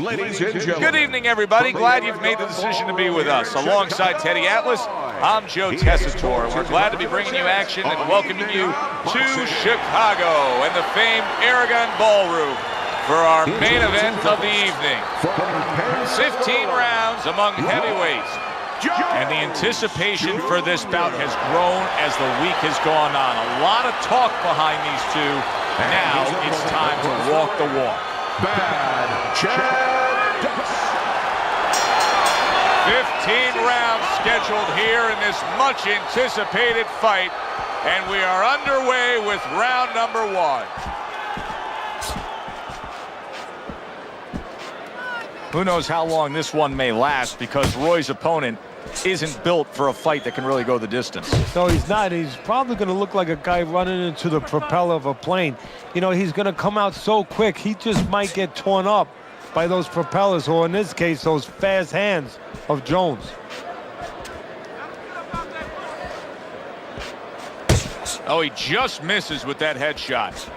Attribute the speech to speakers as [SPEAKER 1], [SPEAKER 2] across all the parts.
[SPEAKER 1] Ladies and gentlemen.
[SPEAKER 2] Good evening, everybody. Glad you've made the decision to be with us. Alongside Teddy Atlas, I'm Joe Tessitore. We're glad to be bringing you action and welcoming you to Chicago and the famed Aragon Ballroom for our main event of the evening. 15 rounds among heavyweights. And the anticipation for this bout has grown as the week has gone on. A lot of talk behind these two. Now it's time to walk the walk. 15 rounds scheduled here in this much anticipated fight, and we are underway with round number 1. Who knows how long this one may last, because Roy's opponent isn't built for a fight that can really go the distance.
[SPEAKER 3] No, he's not. He's probably going to look like a guy running into the propeller of a plane. You know, he's going to come out so quick, he just might get torn up by those propellers, or in this case, those fast hands of Jones.
[SPEAKER 2] Oh, he just misses with that headshot.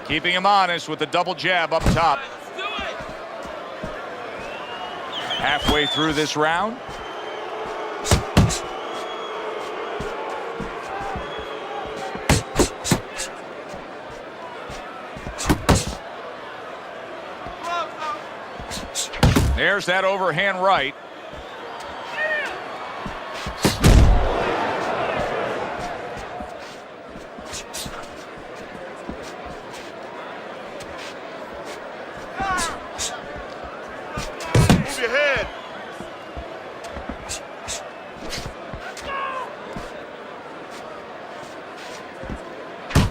[SPEAKER 2] Keeping him honest with the double jab up top. Halfway through this round. There's that overhand right.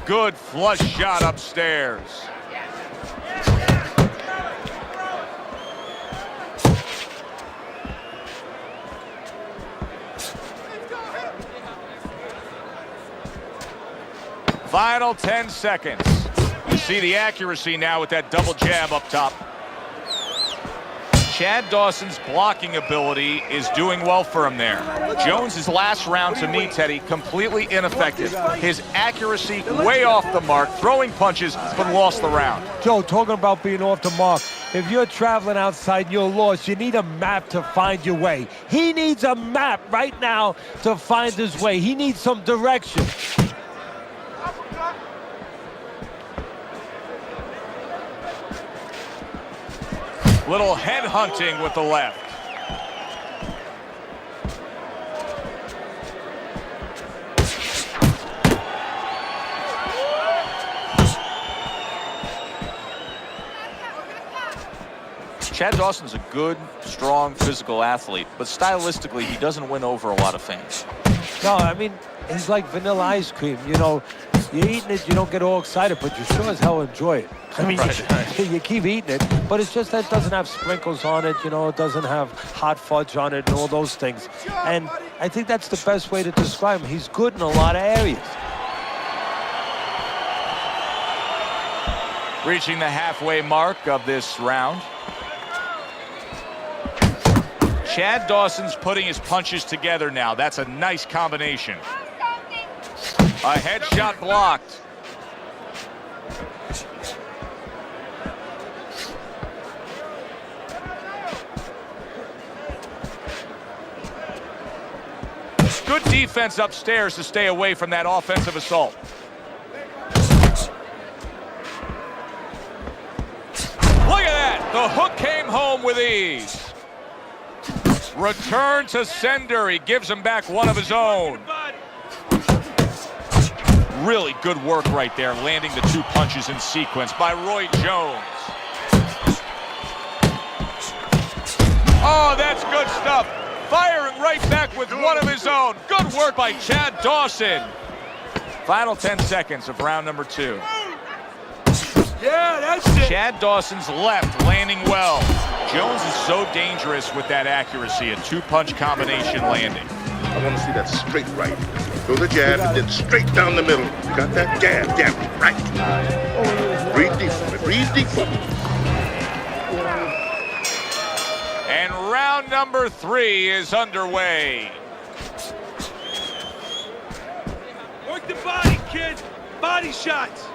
[SPEAKER 2] Good flush shot upstairs. Final 10 seconds. You see the accuracy now with that double jab up top. Chad Dawson's blocking ability is doing well for him there. Jones's last round, to me, Teddy, completely ineffective. His accuracy way off the mark, throwing punches, but lost the round.
[SPEAKER 3] Joe, talking about being off the mark, if you're traveling outside and you're lost, you need a map to find your way. He needs a map right now to find his way. He needs some direction.
[SPEAKER 2] Little head hunting with the left. Chad Dawson's a good, strong, physical athlete, but stylistically, he doesn't win over a lot of fans.
[SPEAKER 3] No, I mean, he's like vanilla ice cream. You know, you're eating it, you don't get all excited, but you sure as hell enjoy it. I mean, you keep eating it, but it's just that it doesn't have sprinkles on it, you know, it doesn't have hot fudge on it and all those things. And I think that's the best way to describe him. He's good in a lot of areas.
[SPEAKER 2] Reaching the halfway mark of this round. Chad Dawson's putting his punches together now. That's a nice combination. A headshot blocked. Good defense upstairs to stay away from that offensive assault. Look at that. The hook came home with ease. Return to sender. He gives him back one of his own. Really good work right there, landing the 2 punches in sequence by Roy Jones. Oh, that's good stuff. Firing right back with one of his own. Good work by Chad Dawson. Final 10 seconds of round number 2.
[SPEAKER 4] Yeah, that's it.
[SPEAKER 2] Chad Dawson's left landing well. Jones is so dangerous with that accuracy, a 2-punch combination landing.
[SPEAKER 1] I want to see that straight right. Throw the jab and then straight down the middle. Got that jab, right. Breathe deep. Breathe deep.
[SPEAKER 2] And round number 3 is underway.
[SPEAKER 4] Work the body, kid. Body shots.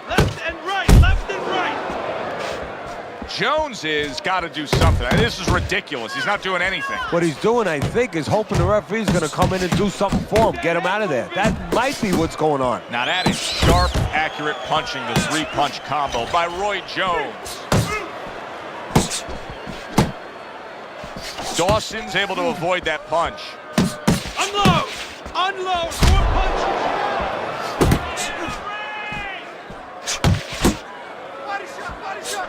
[SPEAKER 4] Left and right. Left and right.
[SPEAKER 2] Jones has got to do something. This is ridiculous. He's not doing anything.
[SPEAKER 3] What he's doing, I think, is hoping the referee's going to come in and do something for him, get him out of there. That might be what's going on.
[SPEAKER 2] Now that is sharp, accurate punching, the 3-punch combo by Roy Jones. Dawson's able to avoid that punch.
[SPEAKER 4] Unload. Unload. 4 punches. Body shot. Body shot.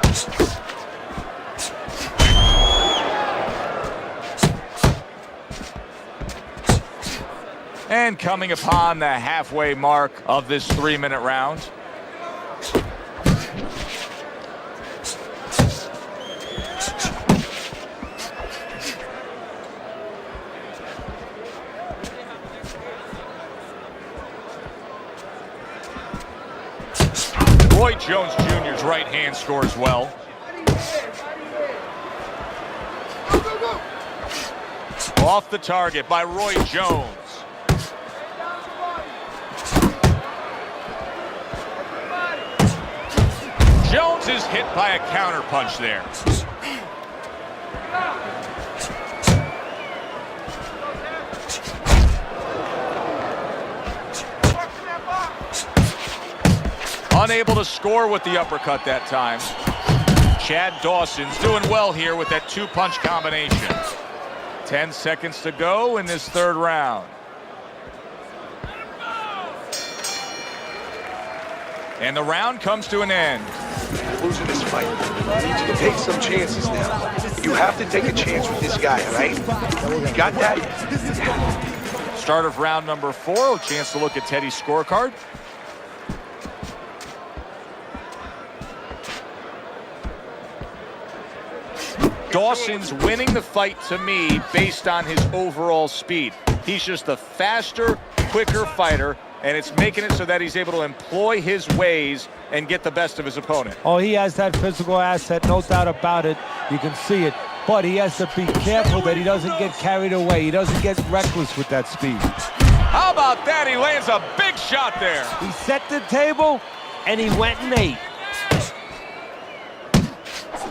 [SPEAKER 2] And coming upon the halfway mark of this 3-minute round. Roy Jones Jr.'s right hand scores well. Off the target by Roy Jones. Jones is hit by a counter punch there. Unable to score with the uppercut that time. Chad Dawson's doing well here with that 2-punch combination. 10 seconds to go in this 3rd round. And the round comes to an end.
[SPEAKER 5] Losing this fight. I need you to take some chances now. You have to take a chance with this guy, all right? You got that?
[SPEAKER 2] Start of round number 4. A chance to look at Teddy's scorecard. Dawson's winning the fight to me based on his overall speed. He's just a faster, quicker fighter, and it's making it so that he's able to employ his ways and get the best of his opponent.
[SPEAKER 3] Oh, he has that physical asset, no doubt about it. You can see it. But he has to be careful that he doesn't get carried away. He doesn't get reckless with that speed.
[SPEAKER 2] How about that? He lands a big shot there.
[SPEAKER 3] He set the table, and he went and ate.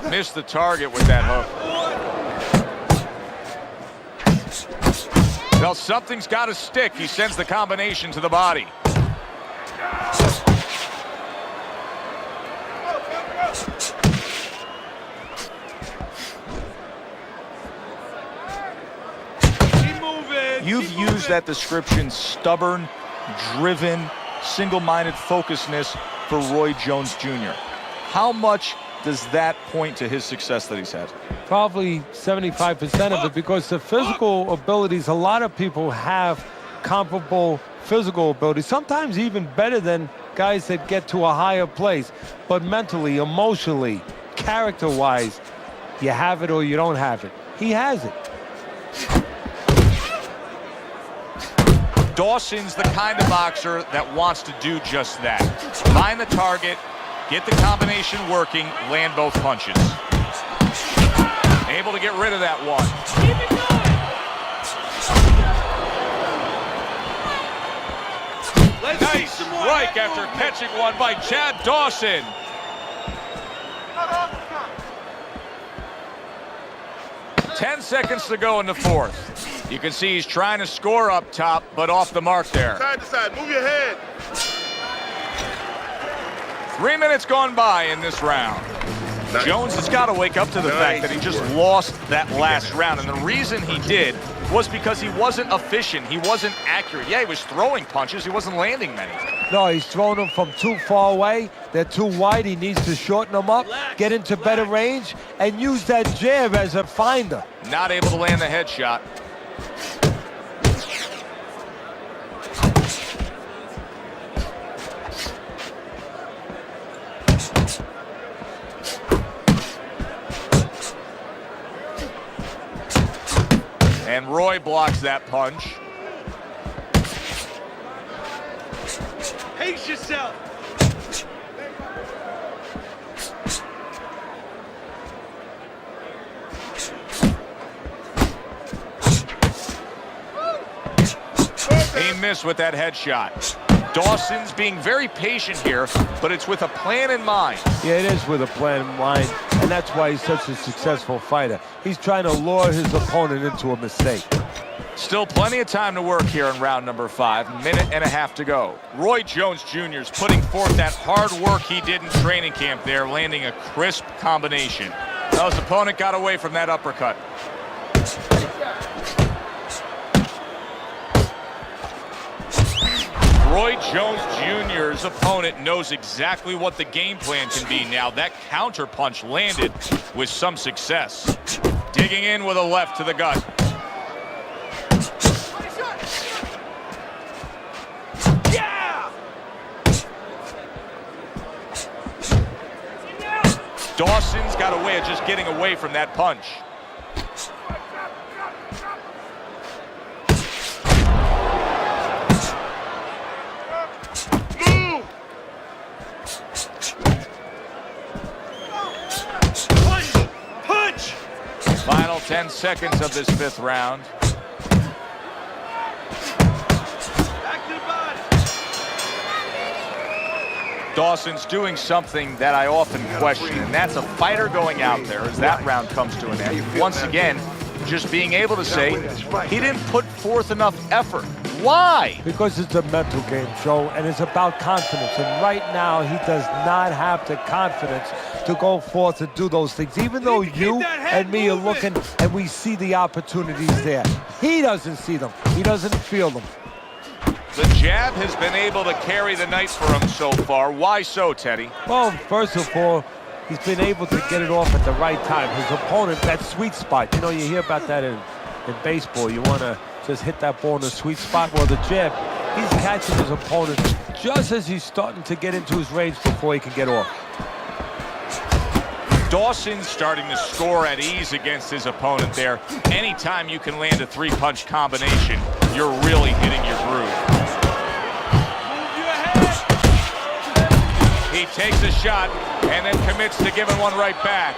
[SPEAKER 2] Missed the target with that hook. Well, something's got to stick. He sends the combination to the body.
[SPEAKER 4] Keep moving.
[SPEAKER 2] You've used that description, stubborn, driven, single-minded focusness for Roy Jones Jr. How much does that point to his success that he's had?
[SPEAKER 3] Probably 75% of it, because the physical abilities, a lot of people have comparable physical abilities, sometimes even better than guys that get to a higher place. But mentally, emotionally, character-wise, you have it or you don't have it. He has it.
[SPEAKER 2] Dawson's the kind of boxer that wants to do just that. Find the target, get the combination working, land both punches. Able to get rid of that one. Nice strike after catching one by Chad Dawson. Ten seconds to go in the 4th. You can see he's trying to score up top, but off the mark there.
[SPEAKER 1] Side to side. Move your head.
[SPEAKER 2] 3 minutes gone by in this round.
[SPEAKER 1] Nice.
[SPEAKER 2] Jones has got to wake up to the fact that he just lost that last round. And the reason he did was because he wasn't efficient. He wasn't accurate. Yeah, he was throwing punches. He wasn't landing many.
[SPEAKER 3] No, he's throwing them from too far away. They're too wide. He needs to shorten them up, get into better range, and use that jab as a finder.
[SPEAKER 2] Not able to land the headshot. And Roy blocks that punch.
[SPEAKER 4] Pace yourself.
[SPEAKER 2] He missed with that headshot. Dawson's being very patient here, but it's with a plan in mind.
[SPEAKER 3] Yeah, it is with a plan in mind, and that's why he's such a successful fighter. He's trying to lure his opponent into a mistake.
[SPEAKER 2] Still plenty of time to work here in round number 5. Minute and a half to go. Roy Jones Jr. is putting forth that hard work he did in training camp there, landing a crisp combination. Well, his opponent got away from that uppercut. Roy Jones Jr.'s opponent knows exactly what the game plan can be now. That counter punch landed with some success. Digging in with a left to the gut.
[SPEAKER 4] Yeah!
[SPEAKER 2] Dawson's got a way of just getting away from that punch. Final 10 seconds of this 5th round.
[SPEAKER 4] Back to the body.
[SPEAKER 2] Dawson's doing something that I often question, and that's a fighter going out there as that round comes to an end. Once again, just being able to say he didn't put forth enough effort. Why?
[SPEAKER 3] Because it's a mental game, Joe, and it's about confidence. And right now, he does not have the confidence to go forth and do those things. Even though you and me are looking and we see the opportunities there, he doesn't see them. He doesn't feel them.
[SPEAKER 2] The jab has been able to carry the night for him so far. Why so, Teddy?
[SPEAKER 3] Well, first of all, he's been able to get it off at the right time. His opponent, that sweet spot. You know, you hear about that in baseball. You want to just hit that ball in the sweet spot. Well, the jab, he's catching his opponent just as he's starting to get into his range before he can get off.
[SPEAKER 2] Dawson's starting to score at ease against his opponent there. Anytime you can land a 3-punch combination, you're really hitting your groove.
[SPEAKER 4] Move your head.
[SPEAKER 2] He takes a shot and then commits to giving one right back.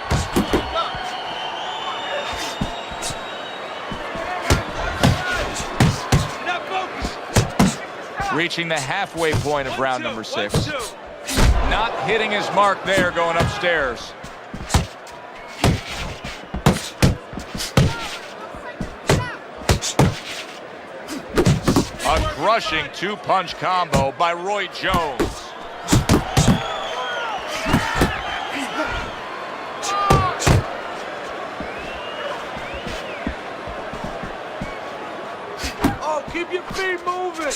[SPEAKER 4] Now focus.
[SPEAKER 2] Reaching the halfway point of round number 6. Not hitting his mark there going upstairs. A crushing 2-punch combo by Roy Jones.
[SPEAKER 4] Oh, keep your feet moving.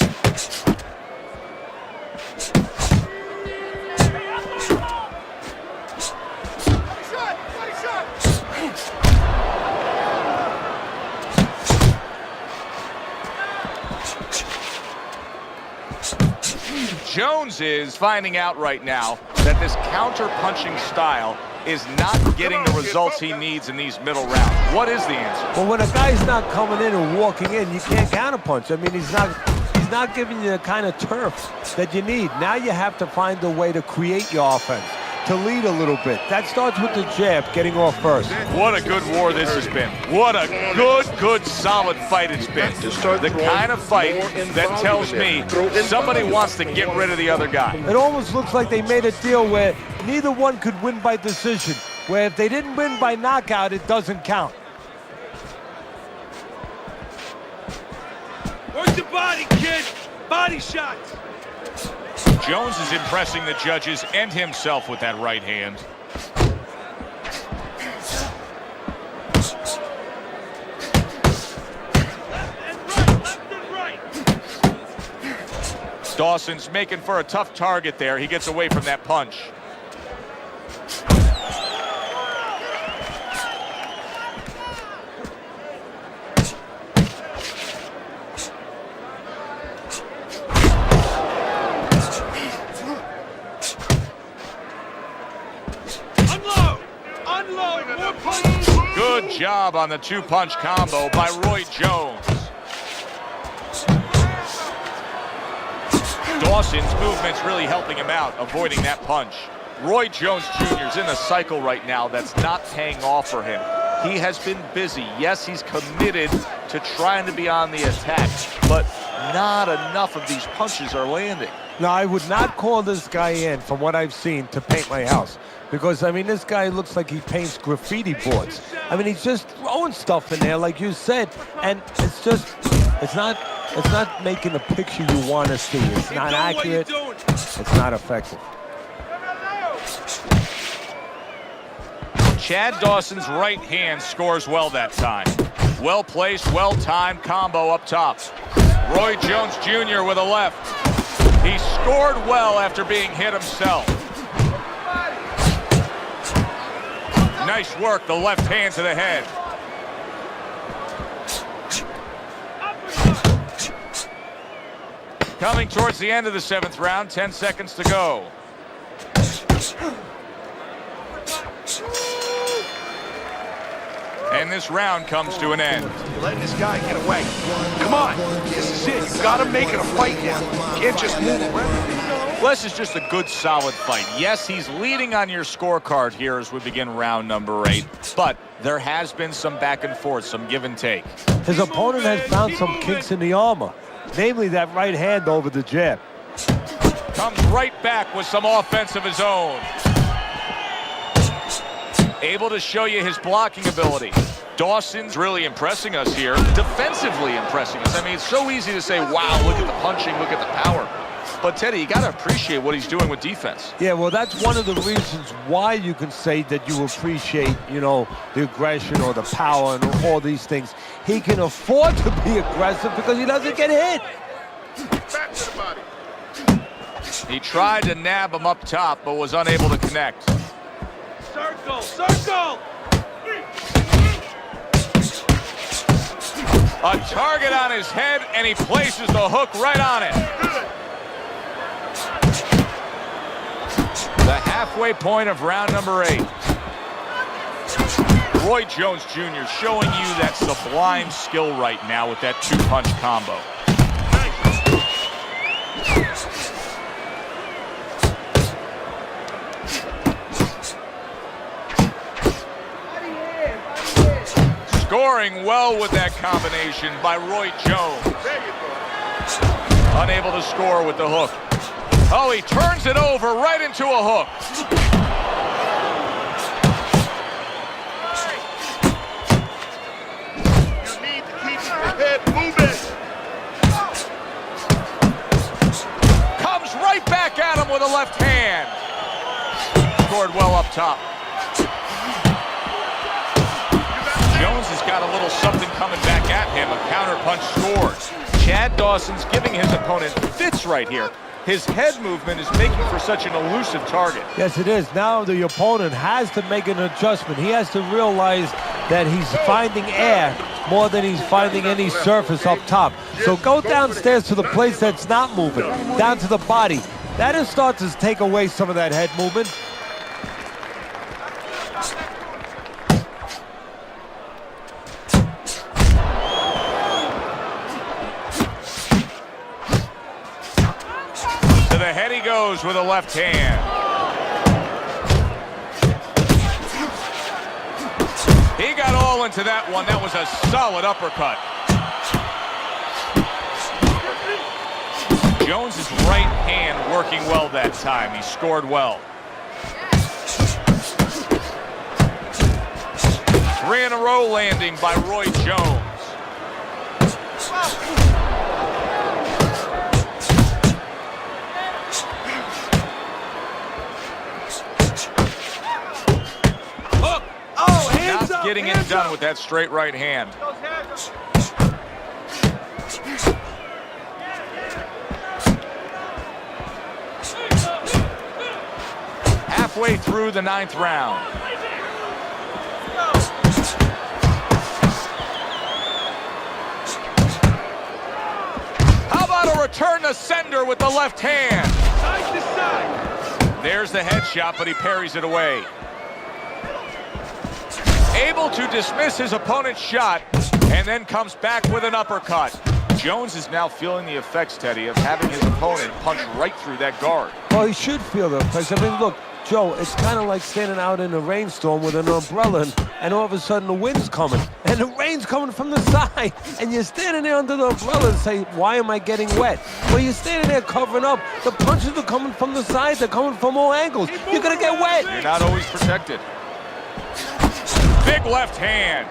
[SPEAKER 2] Jones is finding out right now that this counter-punching style is not getting the results he needs in these middle rounds. What is the answer?
[SPEAKER 3] Well, when a guy's not coming in and walking in, you can't counterpunch. I mean, he's not giving you the kind of turf that you need. Now you have to find a way to create your offense, to lead a little bit. That starts with the jab, getting off first.
[SPEAKER 2] What a good war this has been. What a good, solid fight it's been. The kind of fight that tells me somebody wants to get rid of the other guy.
[SPEAKER 3] It almost looks like they made a deal where neither one could win by decision, where if they didn't win by knockout, it doesn't count.
[SPEAKER 4] Work the body, kid. Body shots.
[SPEAKER 2] Jones is impressing the judges and himself with that right hand.
[SPEAKER 4] Left and right.
[SPEAKER 2] Dawson's making for a tough target there. He gets away from that punch. Good job on the two-punch combo by Roy Jones. Dawson's movement's really helping him out, avoiding that punch. Roy Jones Jr. is in a cycle right now that's not paying off for him. He has been busy. Yes, he's committed to trying to be on the attack, but not enough of these punches are landing.
[SPEAKER 3] No, I would not call this guy in, from what I've seen, to paint my house. Because, I mean, this guy looks like he paints graffiti boards. I mean, he's just throwing stuff in there, like you said, and it's just, it's not making the picture you want to see. It's not accurate. It's not effective.
[SPEAKER 2] Chad Dawson's right hand scores well that time. Well-placed, well-timed combo up top. Roy Jones Jr. with a left. He scored well after being hit himself. Nice work, the left hand to the head. Coming towards the end of the 7th round, 10 seconds to go. And this round comes to an end.
[SPEAKER 5] Letting this guy get away. Come on, this is it. You gotta make it a fight now. You can't just move around.
[SPEAKER 2] This is just a good, solid fight. Yes, he's leading on your scorecard here as we begin round number 8, but there has been some back and forth, some give and take.
[SPEAKER 3] His opponent has found some kinks in the armor, namely that right hand over the jab.
[SPEAKER 2] Comes right back with some offense of his own. Able to show you his blocking ability. Dawson's really impressing us here, defensively impressing us. I mean, it's so easy to say, wow, look at the punching, look at the power. But, Teddy, you got to appreciate what he's doing with defense.
[SPEAKER 3] Yeah, well, that's one of the reasons why you can say that you appreciate, you know, the aggression or the power and all these things. He can afford to be aggressive because he doesn't get hit.
[SPEAKER 1] Back to the body.
[SPEAKER 2] He tried to nab him up top, but was unable to connect.
[SPEAKER 4] Circle, circle!
[SPEAKER 2] A target on his head, and he places the hook right on it. The halfway point of round number 8. Roy Jones Jr. showing you that sublime skill right now with that two-punch combo. Scoring well with that combination by Roy Jones. Unable to score with the hook. Oh, he turns it over right into a hook.
[SPEAKER 1] You need to keep your head moving.
[SPEAKER 2] Comes right back at him with a left hand. Scored well up top. Jones has got a little something coming back at him. A counter punch scores. Chad Dawson's giving his opponent fits right here. His head movement is making for such an elusive target.
[SPEAKER 3] Yes, it is. Now the opponent has to make an adjustment. He has to realize that he's finding air more than he's finding any surface up top. So go downstairs to the place that's not moving, down to the body. That'll start to take away some of that head movement.
[SPEAKER 2] The head he goes with a left hand. He got all into that one. That was a solid uppercut. Jones's right hand working well that time. He scored well. 3 in a row landing by Roy Jones. Not getting it done with that straight right hand. Halfway through the 9th round. How about a return to sender with the left hand?
[SPEAKER 4] Side to side.
[SPEAKER 2] There's the headshot, but he parries it away. able to dismiss his opponent's shot, and then comes back with an uppercut. Jones is now feeling the effects, Teddy, of having his opponent punch right through that guard.
[SPEAKER 3] Well, he should feel the effects. I mean, look, Joe, it's kind of like standing out in a rainstorm with an umbrella, and all of a sudden the wind's coming, and the rain's coming from the side, and you're standing there under the umbrella and say, why am I getting wet? Well, you're standing there covering up. The punches are coming from the side. They're coming from all angles. You're going to get wet.
[SPEAKER 2] You're not always protected. Big left hand.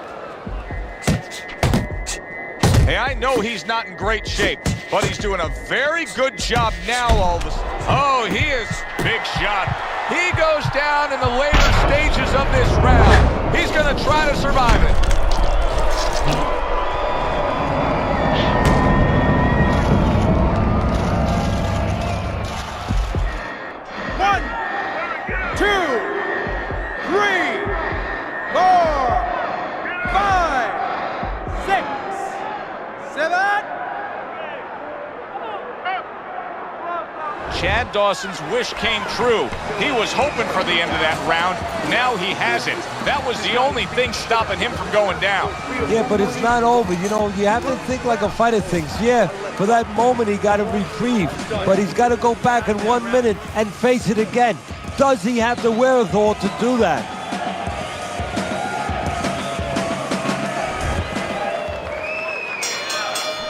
[SPEAKER 2] Hey, I know he's not in great shape, but he's doing a very good job now all of a sudden. Oh, he is big shot. He goes down in the later stages of this round. He's going to try to survive it.
[SPEAKER 4] One, two, three, 4, 5, 6, 7.
[SPEAKER 2] Chad Dawson's wish came true. He was hoping for the end of that round. Now he hasn't. That was the only thing stopping him from going down.
[SPEAKER 3] Yeah, but it's not over. You know, you have to think like a fighter thinks. Yeah, for that moment he got a reprieve, but he's got to go back in 1 minute and face it again. Does he have the wherewithal to do that?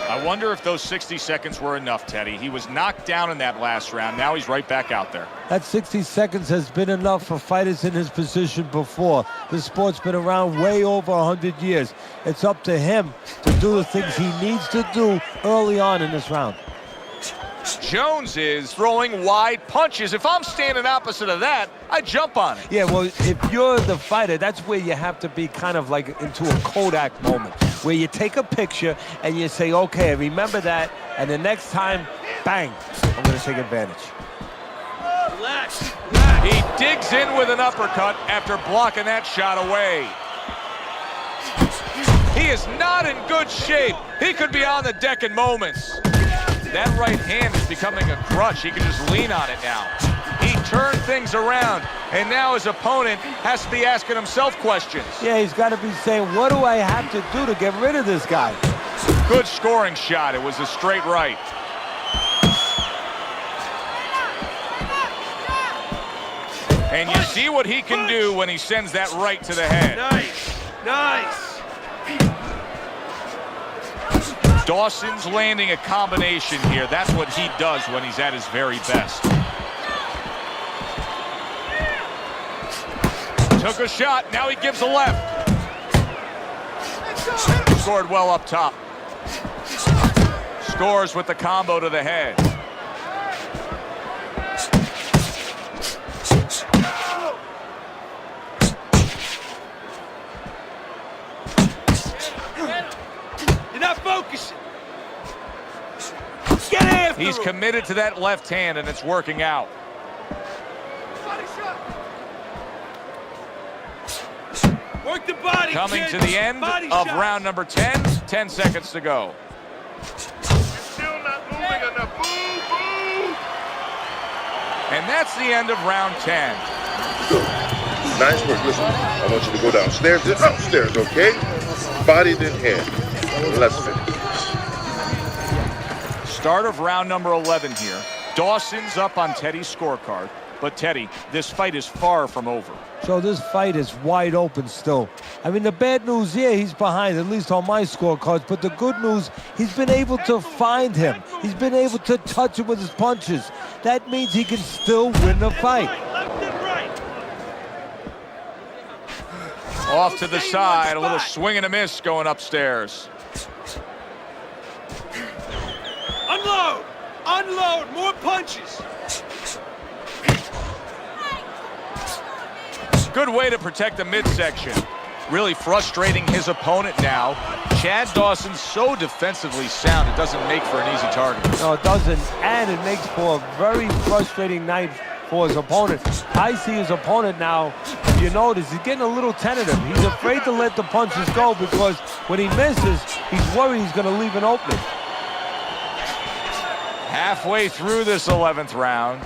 [SPEAKER 2] I wonder if those 60 seconds were enough, Teddy. He was knocked down in that last round. Now he's right back out there.
[SPEAKER 3] That 60 seconds has been enough for fighters in his position before. This sport's been around way over 100 years. It's up to him to do the things he needs to do early on in this round.
[SPEAKER 2] Jones is throwing wide punches. If I'm standing opposite of that, I jump on it.
[SPEAKER 3] Yeah, well, if you're the fighter, that's where you have to be kind of like into a Kodak moment, where you take a picture and you say, okay, remember that, and the next time, bang, I'm going to take advantage.
[SPEAKER 4] Relax.
[SPEAKER 2] He digs in with an uppercut after blocking that shot away. He is not in good shape. He could be on the deck in moments. That right hand is becoming a crutch. He can just lean on it now. He turned things around, and now his opponent has to be asking himself questions.
[SPEAKER 3] Yeah, he's got to be saying, what do I have to do to get rid of this guy?
[SPEAKER 2] Good scoring shot. It was a straight right. And you see what he can do when he sends that right to the head.
[SPEAKER 4] Nice. Nice.
[SPEAKER 2] Dawson's landing a combination here. That's what he does when he's at his very best. Took a shot, now he gives a left. Scored well up top. Scores with the combo to the head.
[SPEAKER 4] You're not focusing. Get after
[SPEAKER 2] He's
[SPEAKER 4] him.
[SPEAKER 2] committed to that left hand, and it's working out.
[SPEAKER 4] Work the body,
[SPEAKER 2] Coming
[SPEAKER 4] kid.
[SPEAKER 2] to the end
[SPEAKER 4] Body
[SPEAKER 2] of
[SPEAKER 4] shots.
[SPEAKER 2] round number 10. 10 seconds to go.
[SPEAKER 1] Still not moving enough. Boo, boo.
[SPEAKER 2] And that's the end of round 10.
[SPEAKER 1] Nice work. Listen, I want you to go downstairs and upstairs, okay? Body then head. Let's finish.
[SPEAKER 2] Start of round number 11 here. Dawson's up on Teddy's scorecard. But Teddy, this fight is far from over.
[SPEAKER 3] So this fight is wide open still. I mean, the bad news, yeah, he's behind, at least on my scorecards. But the good news, he's been able to find him. He's been able to touch him with his punches. That means he can still win the fight.
[SPEAKER 4] Left and right.
[SPEAKER 2] Off to the side, a little swing and a miss going upstairs.
[SPEAKER 4] Unload. Unload. More punches.
[SPEAKER 2] Good way to protect the midsection. Really frustrating his opponent now. Chad Dawson's so defensively sound, it doesn't make for an easy target.
[SPEAKER 3] No, it doesn't, and it makes for a very frustrating night for his opponent. I see his opponent now, if you notice, he's getting a little tentative. He's afraid to let the punches go because when he misses, he's worried he's going to leave an opening.
[SPEAKER 2] Halfway through this 11th round.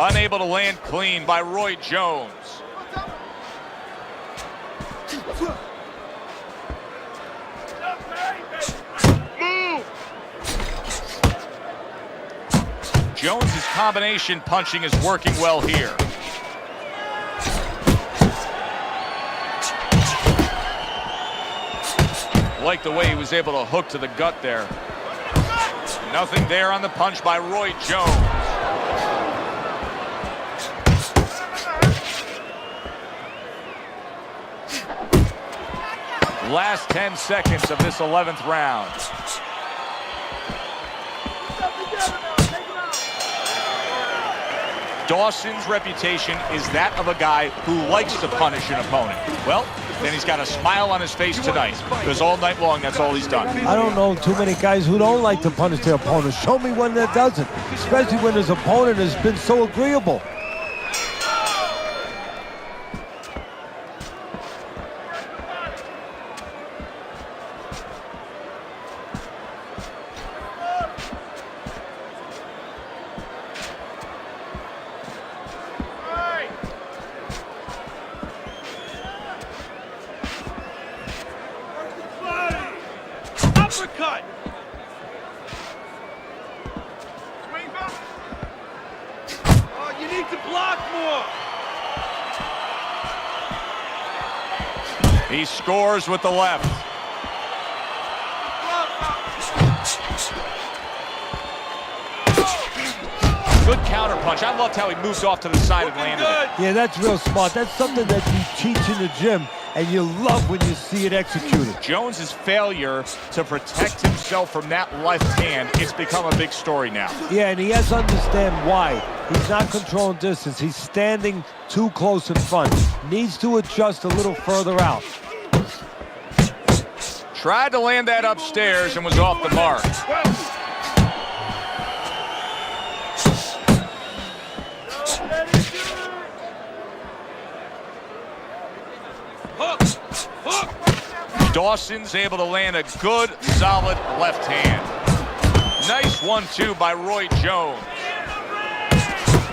[SPEAKER 2] Unable to land clean by Roy Jones. Jones's combination punching is working well here. Like the way he was able to hook to the gut there. Nothing there on the punch by Roy Jones. Last 10 seconds of this 11th round. Dawson's reputation is that of a guy who likes to punish an opponent. Well, then he's got a smile on his face tonight, because all night long, that's all he's done.
[SPEAKER 3] I don't know too many guys who don't like to punish their opponent. Show me one that doesn't, especially when his opponent has been so agreeable.
[SPEAKER 4] Uppercut! Oh, you need to block more!
[SPEAKER 2] He scores with the left. Good counter punch. I loved how he moved off to the side and landed it.
[SPEAKER 3] Yeah, that's real smart. That's something that you teach in the gym, and you love when you see it executed.
[SPEAKER 2] Jones's failure to protect himself from that left hand, it's become a big story now.
[SPEAKER 3] Yeah, and he has to understand why. He's not controlling distance. He's standing too close in front. Needs to adjust a little further out.
[SPEAKER 2] Tried to land that upstairs and was off the mark. Dawson's able to land a good, solid left hand. Nice 1-2 by Roy Jones.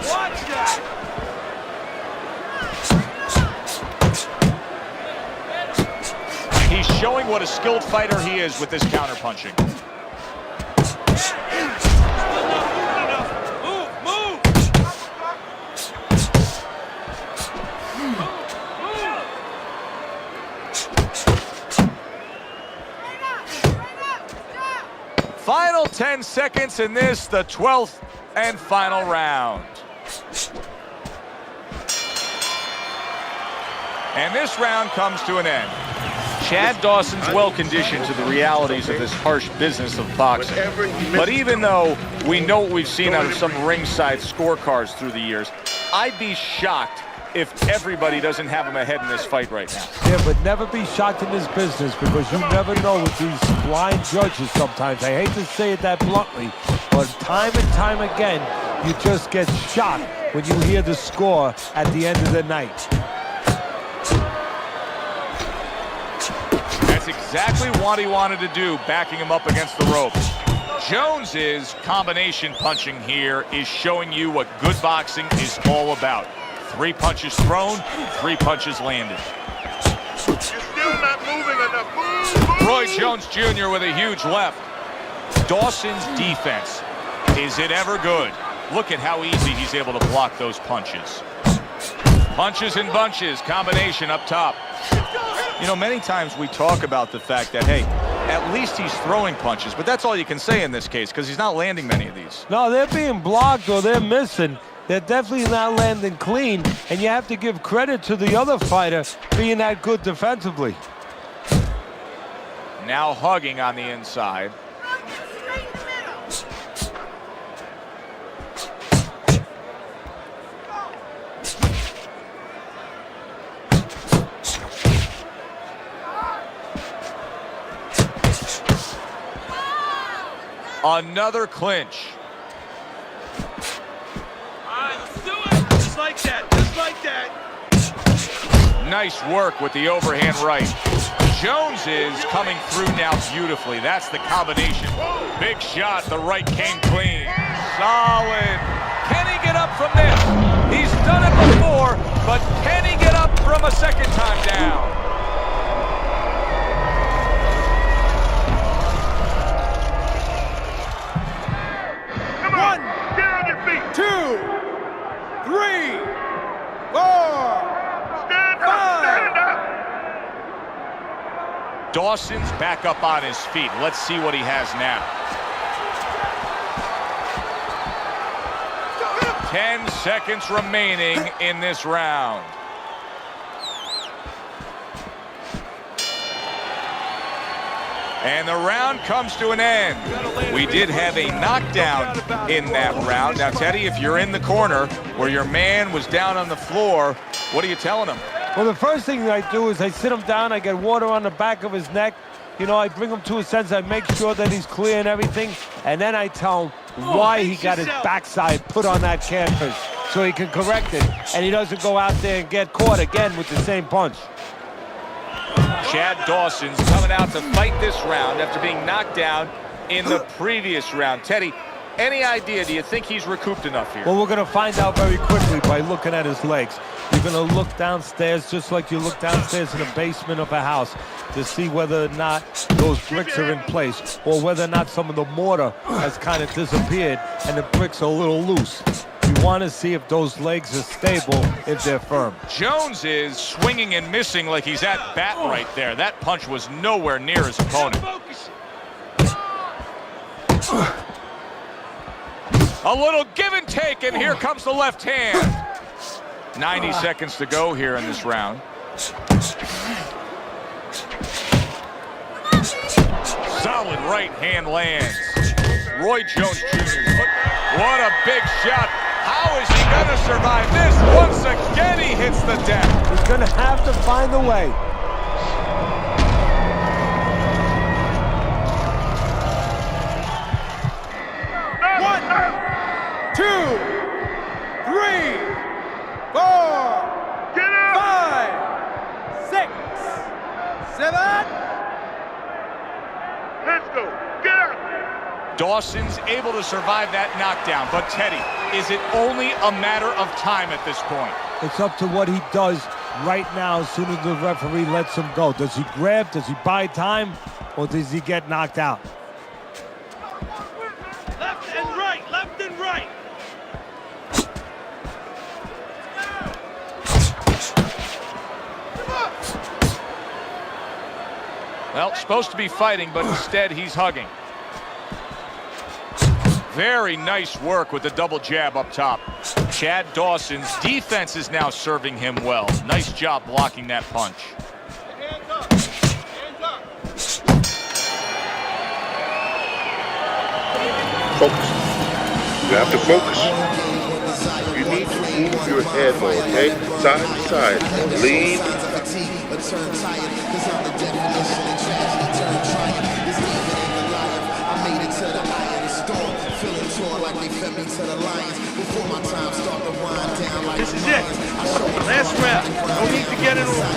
[SPEAKER 4] Watch that!
[SPEAKER 2] He's showing what a skilled fighter he is with this counterpunching. Final 10 seconds in this, the 12th and final round. And this round comes to an end. Chad Dawson's well-conditioned to the realities of this harsh business of boxing. But even though we know what we've seen out of some ringside scorecards through the years, I'd be shocked if everybody doesn't have him ahead in this fight right now.
[SPEAKER 3] Yeah, but never be shocked in this business, because you never know with these blind judges sometimes. I hate to say it that bluntly, but time and time again, you just get shocked when you hear the score at the end of the night.
[SPEAKER 2] That's exactly what he wanted to do, backing him up against the ropes. Jones's combination punching here is showing you what good boxing is all about. 3 punches thrown, 3 punches landed.
[SPEAKER 1] You're still not moving enough. Move.
[SPEAKER 2] Roy Jones Jr. with a huge left. Dawson's defense, is it ever good? Look at how easy he's able to block those punches. Punches and bunches, combination up top. You know, many times we talk about the fact that, hey, at least he's throwing punches, but that's all you can say in this case, because he's not landing many of these.
[SPEAKER 3] No, they're being blocked or they're missing. They're definitely not landing clean, and you have to give credit to the other fighter being that good defensively.
[SPEAKER 2] Now hugging on the inside. Another clinch.
[SPEAKER 4] Just like that, just like that.
[SPEAKER 2] Nice work with the overhand right. Jones is coming through now beautifully. That's the combination. Big shot, the right came clean. Solid. Can he get get up from this? He's done it before, but can he get up from a second time down?
[SPEAKER 4] Come on, get on your feet. 2, 3, 4. Stand up, stand up.
[SPEAKER 2] Dawson's back up on his feet. Let's see what he has now. 10 seconds remaining in this round. And the round comes to an end. We did have a knockdown in that round. Now, Teddy, if you're in the corner where your man was down on the floor, what are you telling him?
[SPEAKER 3] Well, the first thing that I do is I sit him down, I get water on the back of his neck. You know, I bring him to a sense, I make sure that he's clear and everything, and then I tell him why he got his backside put on that canvas so he can correct it, and he doesn't go out there and get caught again with the same punch.
[SPEAKER 2] Chad Dawson's coming out to fight this round after being knocked down in the previous round. Teddy, any idea, do you think he's recouped enough here?
[SPEAKER 3] Well, we're going to find out very quickly by looking at his legs. You're going to look downstairs just like you look downstairs in the basement of a house to see whether or not those bricks are in place or whether or not some of the mortar has kind of disappeared and the bricks are a little loose. You want to see if those legs are stable, if they're firm.
[SPEAKER 2] Jones is swinging and missing like he's at bat right there. That punch was nowhere near his opponent. A little give and take, and here comes the left hand. 90 seconds to go here in this round. Solid right hand lands. Roy Jones Jr. What a big shot. How is he going to survive this? Once again, he hits the deck.
[SPEAKER 3] He's going to have to find a way.
[SPEAKER 4] One, 2, 3, 4. Get up. 5, 6, 7. Let's go. Get up.
[SPEAKER 2] Dawson's able to survive that knockdown, but Teddy, is it only a matter of time at this point?
[SPEAKER 3] It's up to what he does right now as soon as the referee lets him go. Does he grab, does he buy time, or does he get knocked out?
[SPEAKER 4] Left and right, left and right.
[SPEAKER 2] Well, supposed to be fighting, but instead he's hugging. Very nice work with the double jab up top. Chad Dawson's defense is now serving him well. Nice job blocking that punch.
[SPEAKER 4] Hands up. Hands up.
[SPEAKER 1] Focus. You have to focus. You need to move your head more, okay? Side to side. Lean.
[SPEAKER 4] This is it. Last round. No need to get it over.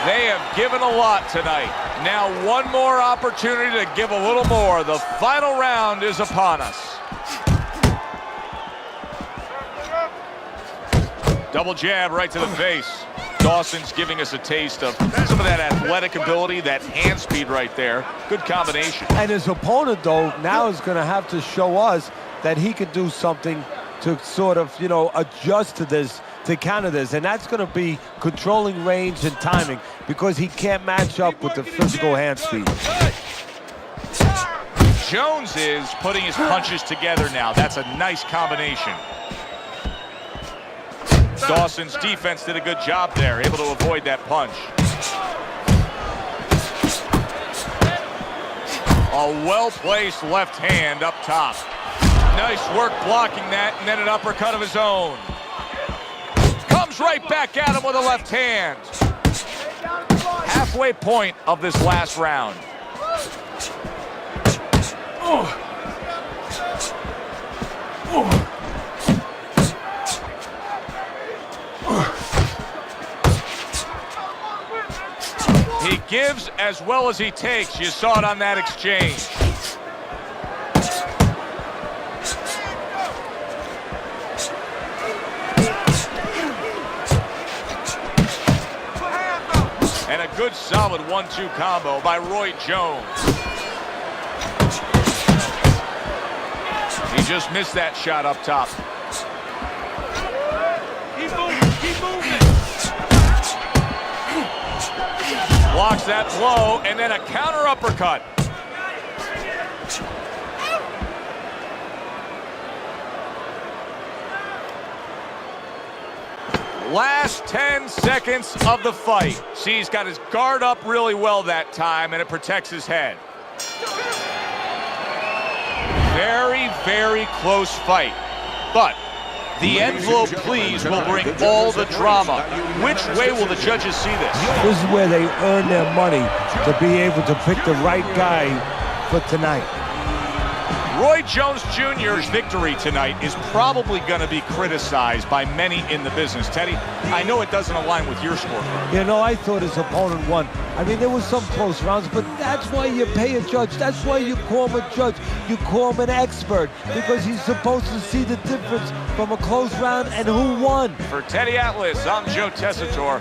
[SPEAKER 2] They have given a lot tonight. Now one more opportunity to give a little more. The final round is upon us. Double jab right to the face. Dawson's giving us a taste of some of that athletic ability, that hand speed right there. Good combination.
[SPEAKER 3] And his opponent, though, now is going to have to show us that he could do something to sort of, you know, adjust to this, to counter this. And that's going to be controlling range and timing, because he can't match up with the physical hand speed.
[SPEAKER 2] Jones is putting his punches together now. That's a nice combination. Dawson's defense did a good job there, able to avoid that punch. A well-placed left hand up top. Nice work blocking that, and then an uppercut of his own. Comes right back at him with a left hand. Halfway point of this last round. He gives as well as he takes. You saw it on that exchange. And a good solid 1-2 combo by Roy Jones. He just missed that shot up top.
[SPEAKER 4] Keep moving, keep moving.
[SPEAKER 2] Blocks that blow, and then a counter uppercut. Last 10 seconds of the fight. See, he's got his guard up really well that time, and it protects his head. Very, very close fight. But the envelope, please, will bring all the drama. Which way will the judges see this?
[SPEAKER 3] This is where they earn their money to be able to pick the right guy for tonight.
[SPEAKER 2] Roy Jones Jr.'s victory tonight is probably going to be criticized by many in the business. Teddy, I know it doesn't align with your scorecard.
[SPEAKER 3] You know, I thought his opponent won. I mean, there was some close rounds, but that's why you pay a judge. That's why you call him a judge. You call him an expert, because he's supposed to see the difference from a close round and who won.
[SPEAKER 2] For Teddy Atlas, I'm Joe Tessitore.